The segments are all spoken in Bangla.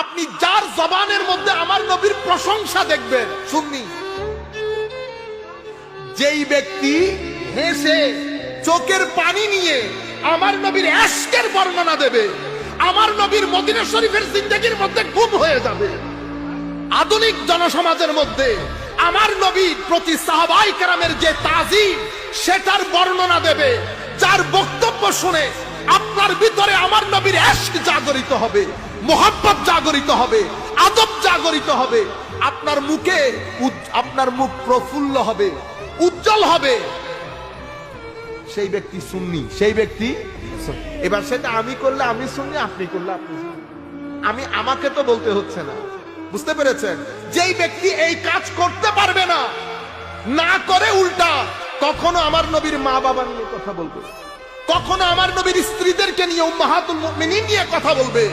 আপনি যার জবানের মধ্যে আমার নবীর প্রশংসা দেখবেন সুন্নি। যেই ব্যক্তি হেসে চোখের পানি নিয়ে আমার নবীর ইশকের বর্ণনা দেবে, আমার নবীর মদিনা শরীফের জিন্দেগির মধ্যে গুম হয়ে যাবে। আধুনিক জনসমাজের মধ্যে আমার নবীর প্রতি সাহাবায়ে কেরামের যে তাজিম, সেটার বর্ণনা দেবে। যার বক্তব্য শুনে আপনার ভিতরে আমার নবীর ইশক জাগরিত হবে, মোহাব্বত জাগরিত হবে, আদব জাগরিত হবে, আপনার মুখ প্রফুল্ল হবে, উজ্জ্বল হবে। সেই ব্যক্তি সুন্নি, সেই ব্যক্তি। এবার সেটা আমি করলে আমি সুন্নি, আপনি করলে আপনি সুন্নি। আমাকে তো বলতে হচ্ছে না, বুঝতে পেরেছেন? যেই ব্যক্তি এই কাজ করতে পারবে না, না করে উল্টা কখনো আমার নবীর মা বাবা নিয়ে কথা বলবে, কখনো আমার নবীর স্ত্রীদেরকে নিয়ে উম্মাহাতুল মুমিনিন নিয়ে কথা বলবে,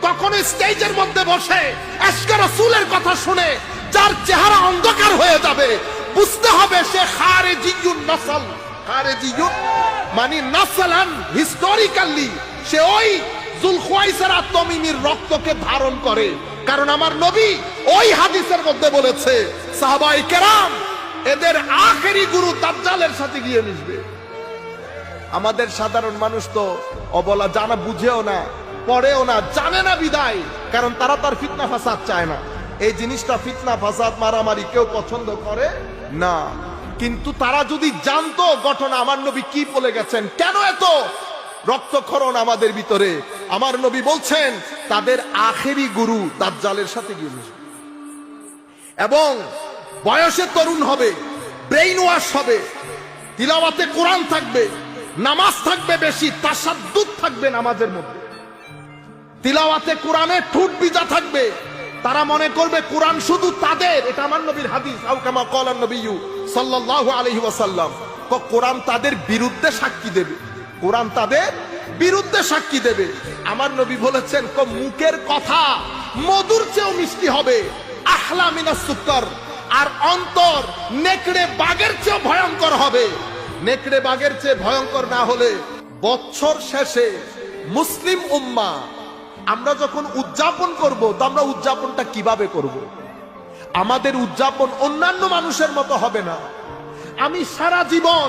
কখনো স্টেজের মধ্যে বসে ইশকে রাসূলের কথা শুনে যার চেহারা অন্ধকার হয়ে যাবে, বুঝতে হবে সে খারিজিয়ুন নসল। খারিজিয়ুন মানে নসলান, হিস্টোরিক্যালি সে ওই যুলখুয়াইসরা তামিমির রক্তকে ধারণ করে। কারণ আমার নবী ওই হাদিসের মধ্যে বলেছে সাহাবায়ে কেরাম এদের আখেরি গুরু দাজ্জালের সাথে গিয়ে মিশবে। আমাদের সাধারণ মানুষ তো অবলা, জানা বুঝেও না, পড়েও না, জানে না বিদায়। কারণ তারা তার ফিতনা ফাসাদ চায় না। এই জিনিসটা ফিতনা ফাসাদ মারামারি কেউ পছন্দ করে না। কিন্তু তারা যদি জানতো ঘটনা আমার নবী কি বলে গেছেন, কেন এত রক্তক্ষরণ আমাদের ভিতরে, আমার নবী বলছেন তাদের আখেরি গুরু দাজ্জালের সাথে গিয়ে মিশবে। এবং বয়সে তরুণ হবে, ব্রেইন ওয়াশ হবে, তিলাওয়াতে কোরআন থাকবে, নামাজ থাকবে বেশি, তাসাদ্দুদ থাকবে নামাজের মধ্যে, তিলাওয়াতে কোরআনে ঠোঁট ভিজা থাকবে। তারা মনে করবে কোরআন শুধু তাদের। এটা আমার নবীর হাদিস, আও কামা ক্বালা নবী সাল্লাল্লাহু আলাইহি ওয়াসাল্লাম। কোরআন তাদের বিরুদ্ধে সাক্ষী দেবে, কোরআন তাদের বিরুদ্ধে সাক্ষী দেবে। আমার নবী বলেছেন মুখের কথা মধুর চেয়েও মিষ্টি হবে, আহলা মিনাস সুকর। আর অন্তর নেকড়ে বাঘের চেয়ে ভয়ঙ্কর হবে। নেকড়ে বাঘের চেয়ে ভয়ঙ্কর না হলে বছর শেষে মুসলিম উম্মাহ আমরা যখন উদযাপন করব, তো আমরা উদযাপনটা কিভাবে করব? আমাদের উদযাপন অন্যান্য মানুষের মতো হবে না। আমি সারা জীবন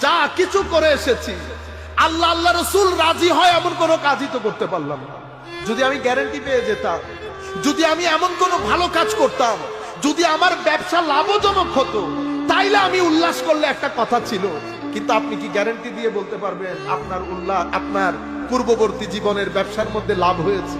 যা কিছু করে এসেছি, আল্লাহ আল্লাহ রাসূল রাজি হয় এমন কোনো কাজই তো করতে পারলাম না। যদি আমি গ্যারান্টি পেয়ে যেতাম, যদি আমি এমন কোনো ভালো কাজ করতাম, যদি আমার ব্যবসা লাভজনক হতো, তাইলে আমি উল্লাস করলে একটা কথা ছিল। কিন্তু আপনি কি গ্যারান্টি দিয়ে বলতে পারবেন আপনার পূর্ববর্তী জীবনের ব্যবসার মধ্যে লাভ হয়েছে?